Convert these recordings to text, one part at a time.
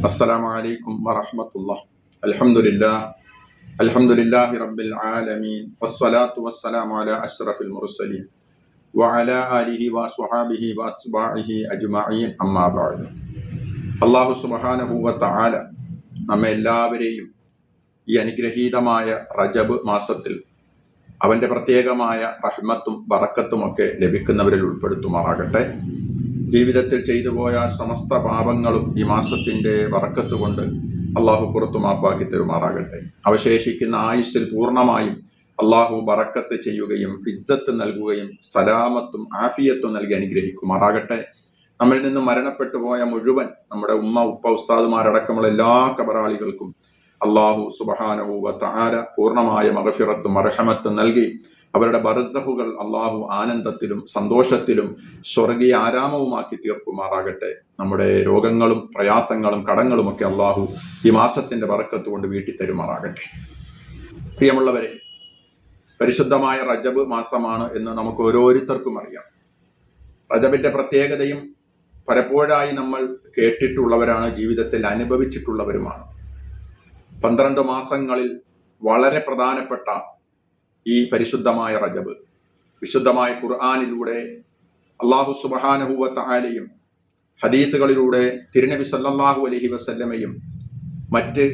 അസ്സലാമു അലൈക്കും വറഹ്മത്തുള്ളാഹി. അൽഹംദുലില്ലാഹ് അൽഹംദുലില്ലാഹി റബ്ബിൽ ആലമീൻ വസ്സലാത്തു വസ്സലാമു അലാ അഷ്റഫിൽ മുർസലീൻ വഅലാ ആലിഹി വസ്വഹാബിഹി വഅത്ബാഇഹി അജ്മഈൻ അമ്മാ ബഅദ്. അല്ലാഹു സുബ്ഹാനഹു വ തആല നമ്മെ എല്ലാവരെയും ഈ അനുഗ്രഹീതമായ റജബ് മാസത്തിൽ അവന്റെ പ്രത്യേകമായ റഹ്മത്തും ബറക്കത്തുമൊക്കെ ലഭിക്കുന്നവരിൽ ഉൾപ്പെടുത്തുമാറാകട്ടെ. ജീവിതത്തിൽ ചെയ്തു പോയ സമസ്ത പാപങ്ങളും ഈ മാസത്തിന്റെ ബറക്കത്ത് കൊണ്ട് അള്ളാഹു പുറത്തു മാപ്പാക്കി തരുമാറാകട്ടെ. അവശേഷിക്കുന്ന ആയുസ്സിൽ പൂർണ്ണമായും അള്ളാഹു ബറക്കത്ത് ചെയ്യുകയും ഇസ്സത്ത് നൽകുകയും സലാമത്തും ആഫിയത്തും നൽകി അനുഗ്രഹിക്കുമാറാകട്ടെ. നമ്മിൽ നിന്നും മരണപ്പെട്ടു പോയ മുഴുവൻ നമ്മുടെ ഉമ്മ ഉപ്പ ഉസ്താദുമാരടക്കമുള്ള എല്ലാ കബറാളികൾക്കും അള്ളാഹു സുബ്ഹാനഹു വ തആല പൂർണ്ണമായ മഗ്ഫിറത്തും മർഹമത്തും നൽകി അവരുടെ ബർസഖുകൾ അള്ളാഹു ആനന്ദത്തിലും സന്തോഷത്തിലും സ്വർഗീയ ആരാമവുമാക്കി തീർക്കുമാറാകട്ടെ. നമ്മുടെ രോഗങ്ങളും പ്രയാസങ്ങളും കടങ്ങളുമൊക്കെ അള്ളാഹു ഈ മാസത്തിന്റെ ബറക്കത്ത് കൊണ്ട് വീട്ടി തരുമാറാകട്ടെ. പ്രിയമുള്ളവരെ, പരിശുദ്ധമായ റജബ് മാസമാണ് എന്ന് നമുക്ക് ഓരോരുത്തർക്കും അറിയാം. റജബിന്റെ പ്രത്യേകതയും പലപ്പോഴായി നമ്മൾ കേട്ടിട്ടുള്ളവരാണ്, ജീവിതത്തിൽ അനുഭവിച്ചിട്ടുള്ളവരുമാണ്. 12 മാസങ്ങളിൽ വളരെ പ്രധാനപ്പെട്ട ഈ പരിശുദ്ധമായ റജബ് വിശുദ്ധമായ ഖുർആനിലൂടെ അല്ലാഹു സുബ്ഹാനഹു വ തആലയും ഹദീസുകളിലൂടെ തിരുനബി സല്ലല്ലാഹു അലൈഹി വസല്ലമയും മറ്റ്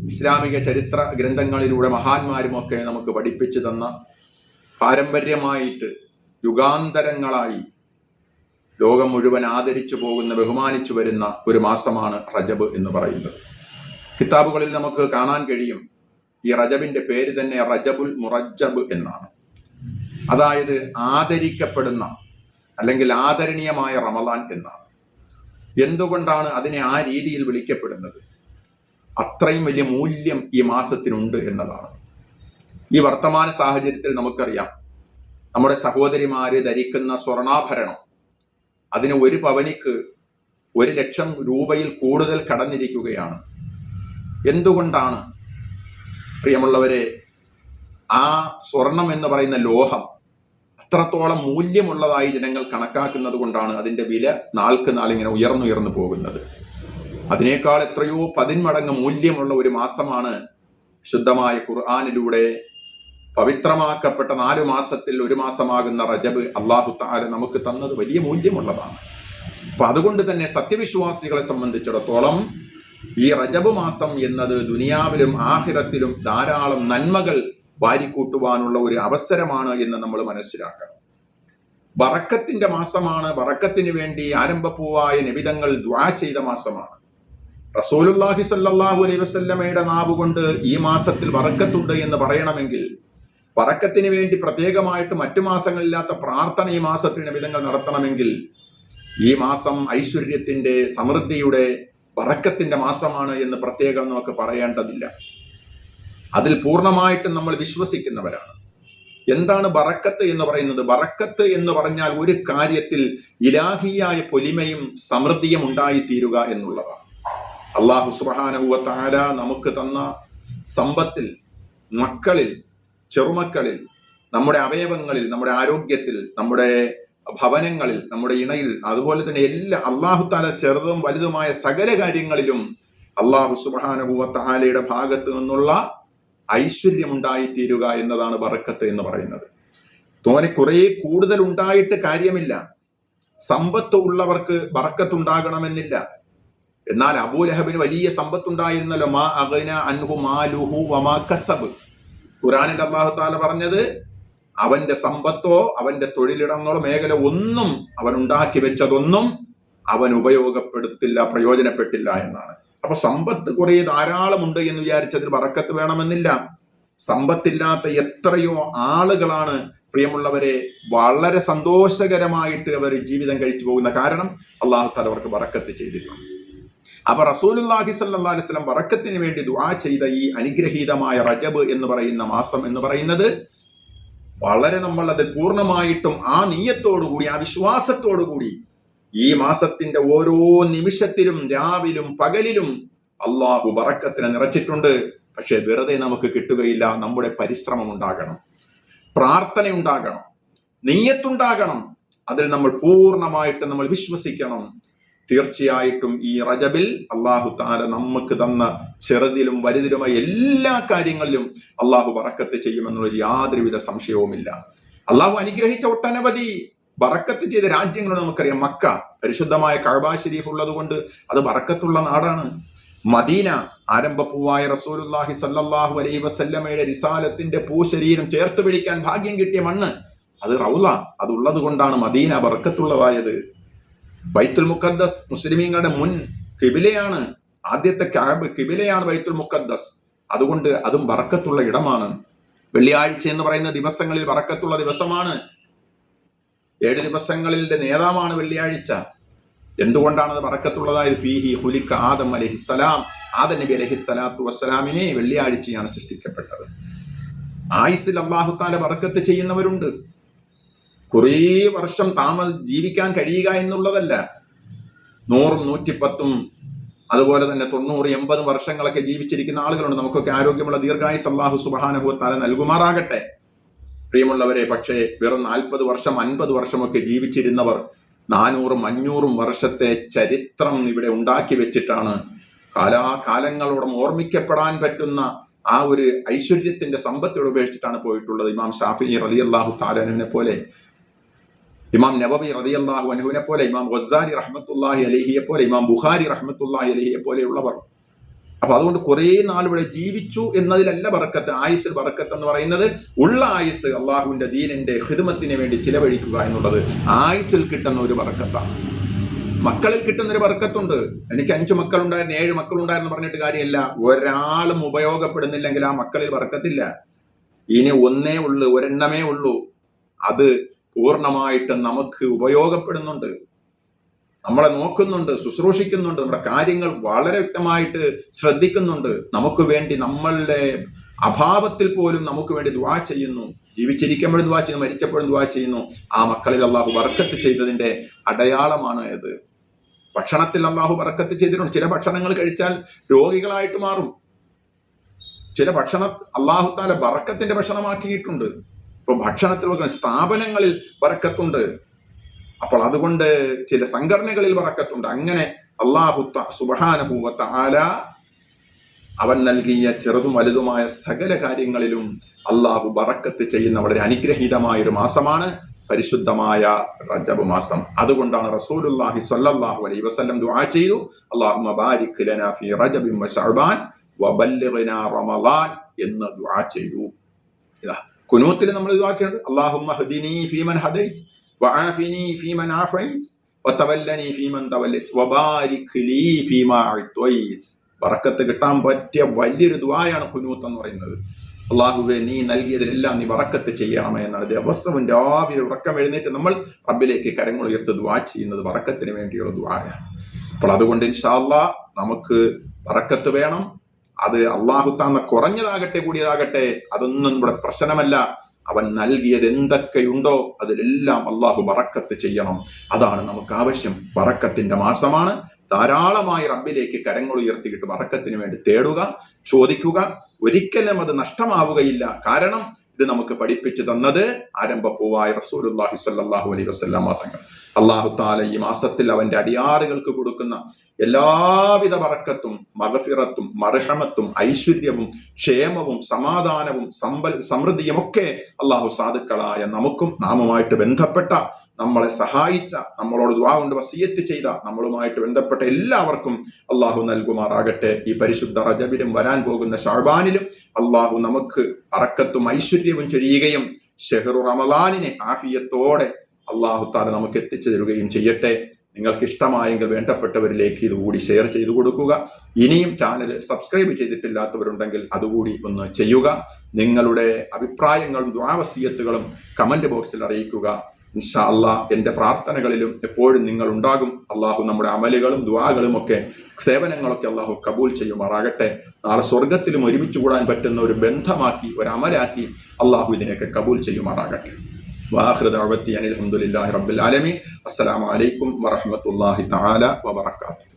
ഇസ്ലാമിക ചരിത്ര ഗ്രന്ഥങ്ങളിലൂടെ മഹാന്മാരുമൊക്കെ നമുക്ക് പഠിപ്പിച്ചു തന്ന, പാരമ്പര്യമായിട്ട് യുഗാന്തരങ്ങളായി ലോകം മുഴുവൻ ആദരിച്ചു പോകുന്ന, ബഹുമാനിച്ചു വരുന്ന ഒരു മാസമാണ് റജബ് എന്ന് പറയുന്നത്. കിതാബുകളിൽ നമുക്ക് കാണാൻ കഴിയും, ഈ റജബിന്റെ പേര് തന്നെ റജബുൽ മുറജ്ജബ് എന്നാണ്. അതായത് ആദരിക്കപ്പെടുന്ന അല്ലെങ്കിൽ ആദരണീയമായ റമദാൻ എന്നാണ്. എന്തുകൊണ്ടാണ് അതിനെ ആ രീതിയിൽ വിളിക്കപ്പെടുന്നത്? അത്രയും വലിയ മൂല്യം ഈ മാസത്തിനുണ്ട് എന്നതാണ്. ഈ വർത്തമാന സാഹചര്യത്തിൽ നമുക്കറിയാം, നമ്മുടെ സഹോദരിമാര് ധരിക്കുന്ന സ്വർണ്ണാഭരണം അതിന് 1 പവനിക്ക് 1 ലക്ഷം രൂപയിൽ കൂടുതൽ കടന്നിരിക്കുകയാണ്. എന്തുകൊണ്ടാണ്? പ്രിയമുള്ളവരെ, ആ സ്വർണം എന്ന് പറയുന്ന ലോഹം അത്രത്തോളം മൂല്യമുള്ളതായി ജനങ്ങൾ കണക്കാക്കുന്നത് കൊണ്ടാണ് അതിന്റെ വില നാൾക്ക് നാൾ ഇങ്ങനെ ഉയർന്നുയർന്നു പോകുന്നത്. അതിനേക്കാൾ എത്രയോ 10 മടങ്ങ് മൂല്യമുള്ള ഒരു മാസമാണ് ശുദ്ധമായ ഖുർആനിലൂടെ പവിത്രമാക്കപ്പെട്ട 4 മാസത്തിൽ 1 മാസമാകുന്ന റജബ് അല്ലാഹു തആല നമുക്ക് തന്നത്. വലിയ മൂല്യമുള്ളതാണ്. അപ്പൊ അതുകൊണ്ട് തന്നെ സത്യവിശ്വാസികളെ സംബന്ധിച്ചിടത്തോളം ഈ റജബ് മാസം എന്നത് ദുനിയാവിലും ആഖിറത്തിലും ധാരാളം നന്മകൾ വാരിക്കൂട്ടുവാനുള്ള ഒരു അവസരമാണ് എന്ന് നമ്മൾ മനസ്സിലാക്കണം. ബറക്കത്തിന്റെ മാസമാണ്. ബറക്കത്തിന് വേണ്ടി ആരംഭപ്പൂവായ നബിതങ്ങൾ ദുആ ചെയ്ത മാസമാണ്. റസൂലുള്ളാഹി സ്വല്ലല്ലാഹു അലൈഹി വസല്ലമയുടെ നാവ് കൊണ്ട് ഈ മാസത്തിൽ ബറക്കത്തുണ്ട് എന്ന് പറയണമെങ്കിൽ, ബറക്കത്തിന് വേണ്ടി പ്രത്യേകമായിട്ട് മറ്റു മാസങ്ങളില്ലാത്ത പ്രാർത്ഥന ഈ മാസത്തിൽ നബിതങ്ങൾ നടത്തണമെങ്കിൽ, ഈ മാസം ഐശ്വര്യത്തിന്റെ, സമൃദ്ധിയുടെ, ബറക്കത്തിന്റെ മാസമാണ് എന്ന് പ്രത്യേകം നമുക്ക് പറയേണ്ടതില്ല. അതിൽ പൂർണ്ണമായിട്ടും നമ്മൾ വിശ്വസിക്കുന്നവരാണ്. എന്താണ് ബറക്കത്ത് എന്ന് പറയുന്നത്? ബറക്കത്ത് എന്ന് പറഞ്ഞാൽ ഒരു കാര്യത്തിൽ ഇലാഹിയായ പൊലിമയും സമൃദ്ധിയും ഉണ്ടായിത്തീരുക എന്നുള്ളതാണ്. അല്ലാഹു സുബ്ഹാനഹു വ തആല നമുക്ക് തന്ന സമ്പത്തിൽ, മക്കളിൽ, ചെറുമക്കളിൽ, നമ്മുടെ അവയവങ്ങളിൽ, നമ്മുടെ ആരോഗ്യത്തിൽ, നമ്മുടെ ഭവനങ്ങളിൽ, നമ്മുടെ ഇണയിൽ, അതുപോലെ തന്നെ എല്ലാ അല്ലാഹു തആല ചെറുതും വലുതുമായ സകല കാര്യങ്ങളിലും അല്ലാഹു സുബ്ഹാനഹു വ തആലയുടെ ഭാഗത്ത് നിന്നുള്ള ഐശ്വര്യം ഉണ്ടായിത്തീരുക എന്നതാണ് ബറക്കത്ത് എന്ന് പറയുന്നത്. കുറെ കൂടുതൽ ഉണ്ടായിട്ട് കാര്യമില്ല. സമ്പത്ത് ഉള്ളവർക്ക് ബറക്കത്ത് ഉണ്ടാകണമെന്നില്ല. എന്നാൽ അബൂലഹബിന് വലിയ സമ്പത്തുണ്ടായിരുന്നല്ലോ. മാ അഗ്ന അൻഹു മാലുഹു വമാ കസബ്. ഖുർആനിൽ അല്ലാഹു തആല പറഞ്ഞത്, അവന്റെ സമ്പത്തോ അവന്റെ തൊഴിലിടങ്ങളോ മേഖല ഒന്നും, അവൻ ഉണ്ടാക്കി വെച്ചതൊന്നും അവൻ ഉപയോഗപ്പെടുത്തില്ല, പ്രയോജനപ്പെട്ടില്ല എന്നാണ്. അപ്പൊ സമ്പത്ത് കുറെ ധാരാളമുണ്ട് എന്ന് വിചാരിച്ചതിൽ ബറക്കത്ത് വേണമെന്നില്ല. സമ്പത്തില്ലാത്ത എത്രയോ ആളുകളാണ് പ്രിയമുള്ളവരെ വളരെ സന്തോഷകരമായിട്ട് അവർ ജീവിതം കഴിച്ചു പോകുന്ന. കാരണം അല്ലാഹു തആല അവർക്ക് ബറക്കത്ത് ചെയ്തിട്ടുണ്ട്. അപ്പൊ റസൂലുള്ളാഹി സ്വല്ലല്ലാഹു അലൈഹി വസല്ലം ബറക്കത്തിന് വേണ്ടി ദുആ ചെയ്ത ഈ അനുഗ്രഹീതമായ റജബ് എന്ന് പറയുന്ന മാസം എന്ന് പറയുന്നത് വളരെ നമ്മൾ അത് പൂർണ്ണമായിട്ടും ആ നീയത്തോടുകൂടി, ആ വിശ്വാസത്തോടുകൂടി ഈ മാസത്തിന്റെ ഓരോ നിമിഷത്തിലും, രാവിലും പകലിലും അല്ലാഹു ബറക്കത്തിനെ നിറച്ചിട്ടുണ്ട്. പക്ഷെ വെറുതെ നമുക്ക് കിട്ടുകയില്ല. നമ്മുടെ പരിശ്രമം ഉണ്ടാകണം, പ്രാർത്ഥന ഉണ്ടാകണം, നീയത്തുണ്ടാകണം. അതിൽ നമ്മൾ പൂർണ്ണമായിട്ട് നമ്മൾ വിശ്വസിക്കണം. തീർച്ചയായിട്ടും ഈ റജബിൽ അള്ളാഹു തആല നമുക്ക് തന്ന ചെറുതിലും വലുതിലുമായ എല്ലാ കാര്യങ്ങളിലും അള്ളാഹു ബറക്കത്ത് ചെയ്യുമെന്നുള്ള യാതൊരുവിധ സംശയവുമില്ല. അള്ളാഹു അനുഗ്രഹിച്ച ഒട്ടനവധി ബറക്കത്ത് ചെയ്ത രാജ്യങ്ങൾ നമുക്കറിയാം. മക്ക, പരിശുദ്ധമായ കഅബ ശരീഫ് ഉള്ളത് കൊണ്ട് അത് ബറക്കത്തുള്ള നാടാണ്. മദീന, ആരംഭപ്പൂവായ റസൂലുള്ളാഹി സ്വല്ലല്ലാഹു അലൈഹി വസല്ലമയുടെ റിസാലത്തിന്റെ പൂശരീരം ചേർത്ത് പിടിക്കാൻ ഭാഗ്യം കിട്ടിയ മണ്ണ് അത് റൗള, അതുള്ളത് കൊണ്ടാണ് മദീന ബറക്കത്തുള്ളതായത്. ബൈത്തുൽ മുഖദ്ദസ് മുസ്ലിമീങ്ങളുടെ മുൻ കിബിലയാണ്. ആദ്യത്തെ കഅബ കിബിലയാണ് ബൈത്തുൽ മുഖദ്ദസ്. അതുകൊണ്ട് അതും ബറക്കത്തുള്ള ഇടമാണ്. വെള്ളിയാഴ്ച എന്ന് പറയുന്ന ദിവസങ്ങളിൽ ബറക്കത്തുള്ള ദിവസമാണ്. 7 ദിവസങ്ങളിലെ നേതാവാണ് വെള്ളിയാഴ്ച. എന്തുകൊണ്ടാണ് അത് ബറക്കത്തുള്ളതായത്? ഫീഹി ഖുലിഖ ആദം അലൈഹിസ്സലാം. ആദം നബി അലൈഹിസ്സലാത്തു വസ്സലാമിനെ വെള്ളിയാഴ്ചയാണ് സൃഷ്ടിക്കപ്പെട്ടത്. ആയുസ്സിൽ അല്ലാഹു തആല ബറക്കത്ത് ചെയ്യുന്നവരുണ്ട്. കുറേ വർഷം ജീവിക്കാൻ കഴിയുക എന്നുള്ളതല്ല. 100, 110, അതുപോലെ തന്നെ 90, 80 വർഷങ്ങളൊക്കെ ജീവിച്ചിരിക്കുന്ന ആളുകളുണ്ട്. നമുക്കൊക്കെ ആരോഗ്യമുള്ള ദീർഘായുസ് അല്ലാഹു സുബ്ഹാനഹു വ തആല നൽകുമാറാകട്ടെ പ്രിയമുള്ളവരെ. പക്ഷേ വെറും 40 വർഷം 50 വർഷമൊക്കെ ജീവിച്ചിരുന്നവർ 400, 500 വർഷത്തെ ചരിത്രം ഇവിടെ ഉണ്ടാക്കി വെച്ചിട്ടാണ് കാലാകാലങ്ങളോടും ഓർമ്മിക്കപ്പെടാൻ പറ്റുന്ന ആ ഒരു ഐശ്വര്യത്തിന്റെ സമ്പത്തോട് ഉപേക്ഷിച്ചിട്ടാണ് പോയിട്ടുള്ളത്. ഇമാം ഷാഫിഈ റളിയല്ലാഹു തആല അൻഹുവിനെ പോലെ, ഇമാം നവവി റളിയല്ലാഹു അൻഹുവിനെ പോലെ, ഇമാം ഗസ്സാലി റഹ്മത്തുള്ളാഹി അലൈഹിയെ പോലെ, ഇമാം ബുഖാരി റഹ്മത്തുള്ളാഹി അലൈഹിയെ പോലെയുള്ളവർ. അപ്പൊ അതുകൊണ്ട് കുറെ നാൾ ഇവിടെ ജീവിച്ചു എന്നതിലല്ല ബറക്കത്ത്. ആയുസ്സിൽ ബറക്കത്ത് എന്ന് പറയുന്നത് ഉള്ള ആയുസ് അള്ളാഹുവിന്റെ ദീനിന്റെ ഖിദ്മത്തിന് വേണ്ടി ചിലവഴിക്കുക എന്നുള്ളത് ആയുസ്സിൽ കിട്ടുന്ന ഒരു ബറക്കത്താണ്. മക്കളിൽ കിട്ടുന്ന ഒരു ബറക്കത്തുണ്ട്. എനിക്ക് 5 മക്കളുണ്ടായിരുന്നു, 7 മക്കളുണ്ടായിരുന്നു പറഞ്ഞിട്ട് കാര്യമില്ല. ഒരാളും ഉപയോഗപ്പെടുന്നില്ലെങ്കിൽ ആ മക്കളിൽ ബറക്കത്തില്ല. ഇനി ഒന്നേ ഉള്ളൂ, ഒരെണ്ണമേ ഉള്ളൂ. അത് പൂർണ്ണമായിട്ട് നമുക്ക് ഉപയോഗപ്പെടുന്നുണ്ട്, നമ്മളെ നോക്കുന്നുണ്ട്, ശുശ്രൂഷിക്കുന്നുണ്ട്, നമ്മുടെ കാര്യങ്ങൾ വളരെ വ്യക്തമായിട്ട് ശ്രദ്ധിക്കുന്നുണ്ട്, നമുക്ക് വേണ്ടി നമ്മളുടെ അഭാവത്തിൽ പോലും നമുക്ക് വേണ്ടി ദുആ ചെയ്യുന്നു. ജീവിച്ചിരിക്കുമ്പോഴും ദുആ ചെയ്യുന്നു, മരിച്ചപ്പോഴും ദുആ ചെയ്യുന്നു. ആ മക്കളിൽ അള്ളാഹു ബറക്കത്ത് ചെയ്തതിന്റെ അടയാളമാണ് ഇത്. ഭക്ഷണത്തിൽ അള്ളാഹു ബറക്കത്ത് ചെയ്തിട്ടുണ്ട്. ചില ഭക്ഷണങ്ങൾ കഴിച്ചാൽ രോഗികളായിട്ട് മാറും. ചില ഭക്ഷണം അള്ളാഹു തആല ബറക്കത്തിന്റെ ഭക്ഷണമാക്കിയിട്ടുണ്ട്. ഇപ്പൊ ഭക്ഷണത്തിൽ സ്ഥാപനങ്ങളിൽ ബറക്കത്തുണ്ട്. അപ്പോൾ അതുകൊണ്ട് ചില സംഘടനകളിൽ ബറക്കത്തുണ്ട്. അങ്ങനെ അല്ലാഹു സുബ്ഹാനഹു വ തആല അവൻ നൽകിയ ചെറുതും വലുതുമായ സകല കാര്യങ്ങളിലും അള്ളാഹു ബറക്കത്ത് ചെയ്യുന്ന വളരെ അനുഗ്രഹീതമായ ഒരു മാസമാണ് പരിശുദ്ധമായ റജബ് മാസം. അതുകൊണ്ടാണ് റസൂലുള്ളാഹി സ്വല്ലല്ലാഹു അലൈഹി വസല്ലം ദുആ ചെയ്തു, അല്ലാഹുമ്മ ബാരിക് ലനാ ഫീ റജബിൻ വ ശഅബാൻ വ ബല്ലിഗ്നാ റമളാൻ എന്ന് ദുആ ചെയ്തു. ഖുനൂത്തിൽ നമ്മൾ ദുആ ചെയ്യുന്നുണ്ട്, അല്ലാഹുമ്മ ഹ്ദിനി ഫീമൻ ഹദൈത് വആഫിനി ഫീമൻ ആഫൈത് വതവല്ലനി ഫീമൻ തവല്ലൈത് വബാരിക് ലീ ഫീമാ അഅ്തൈത്. ബറക്കത്ത് കിട്ടാൻ പറ്റിയ വലിയൊരു ദുആയാണ് ഖുനൂത്ത് എന്ന് പറയുന്നത്. അല്ലാഹുവേ, നീ നൽകിയതിലെല്ലാം നീ ബറക്കത്ത് ചെയ്യണമേ എന്നാണ്. ദിവസവും രാവിലെ ഉറക്കം എഴുന്നേറ്റ് നമ്മൾ റബ്ബിലേക്ക് കരങ്ങൾ ഉയർത്തി ദുആ ചെയ്യുന്നത് ബറക്കത്തിന് വേണ്ടിയുള്ള ദുആയാണ്. അപ്പോൾ അതുകൊണ്ട് ഇൻഷാ അല്ലാഹ് നമുക്ക് ബറക്കത്ത് വേണം. അത് അള്ളാഹു തന്ന കുറഞ്ഞതാകട്ടെ കൂടിയതാകട്ടെ അതൊന്നും നമ്മുടെ പ്രശ്നമല്ല. അവൻ നൽകിയത് എന്തൊക്കെയുണ്ടോ അതിലെല്ലാം അള്ളാഹു ബറക്കത്ത് ചെയ്യണം. അതാണ് നമുക്ക് ആവശ്യം. ബറക്കത്തിന്റെ മാസമാണ്. ധാരാളമായി റബ്ബിലേക്ക് കരങ്ങൾ ഉയർത്തിയിട്ട് ബറക്കത്തിന് വേണ്ടി തേടുക, ചോദിക്കുക. ഒരിക്കലും അത് നഷ്ടമാവുകയില്ല. കാരണം ഇത് നമുക്ക് പഠിപ്പിച്ചു തന്നത് ആരംഭപ്പൂവായ റസൂലുള്ളാഹി സ്വല്ലല്ലാഹു അലൈഹി വസല്ലം തങ്ങൾ. അല്ലാഹു തആല ഈ മാസത്തിൽ അവന്റെ അടിയാറുകൾക്ക് കൊടുക്കുന്ന എല്ലാവിധ ബറക്കത്തും മഗ്ഫിറത്തും മർഹമത്തും ഐശ്വര്യവും ക്ഷേമവും സമാധാനവും സമൃദ്ധിയും ഒക്കെ അല്ലാഹു സാധുക്കളായ നമുക്കും നാമുമായിട്ട് ബന്ധപ്പെട്ട നമ്മളെ സഹായിച്ച നമ്മളോട് ദുആ കൊണ്ട് വസിയത്ത് ചെയ്ത നമ്മളുമായിട്ട് ബന്ധപ്പെട്ട എല്ലാവർക്കും അല്ലാഹു നൽകുമാറാകട്ടെ. ഈ പരിശുദ്ധ റജബിലും വരാൻ പോകുന്ന ശഅബാനിലും അല്ലാഹു നമുക്ക് ബറക്കത്തും ഐശ്വര്യവും ചൊരിയുകയും ശഹ്റു റമളാനിനെ ആഫിയത്തോടെ അല്ലാഹു തആല നമുക്ക് എത്തിച്ചു തരുകയും ചെയ്യട്ടെ. നിങ്ങൾക്ക് ഇഷ്ടമായെങ്കിൽ വേണ്ടപ്പെട്ടവരിലേക്ക് ഇതുകൂടി ഷെയർ ചെയ്തു കൊടുക്കുക. ഇനിയും ചാനൽ സബ്സ്ക്രൈബ് ചെയ്തിട്ടില്ലാത്തവരുണ്ടെങ്കിൽ അതുകൂടി ഒന്ന് ചെയ്യുക. നിങ്ങളുടെ അഭിപ്രായങ്ങളും ദുആ വസിയത്തുകളും കമന്റ് ബോക്സിൽ അറിയിക്കുക. ഇൻഷാ അല്ലാഹ് എൻ്റെ പ്രാർത്ഥനകളിലും എപ്പോഴും നിങ്ങൾ ഉണ്ടാകും. അള്ളാഹു നമ്മുടെ അമലുകളും ദുആകളും ഒക്കെ സേവനങ്ങളൊക്കെ അള്ളാഹു കബൂൽ ചെയ്യുമാറാകട്ടെ. നാളെ സ്വർഗത്തിലും ഒരുമിച്ച് കൂടാൻ പറ്റുന്ന ഒരു ബന്ധമാക്കി, ഒരു അമലാക്കി അള്ളാഹു ഇതിനെയൊക്കെ കബൂൽ ചെയ്യുമാറാകട്ടെ. വാഖിറു ദഅവതി അനിൽ ഹംദുലില്ലാഹി റബ്ബിൽ ആലമീൻ. അസ്സലാമു അലൈക്കും വറഹ്മത്തുള്ളാഹി തആല വബറകാതുഹു.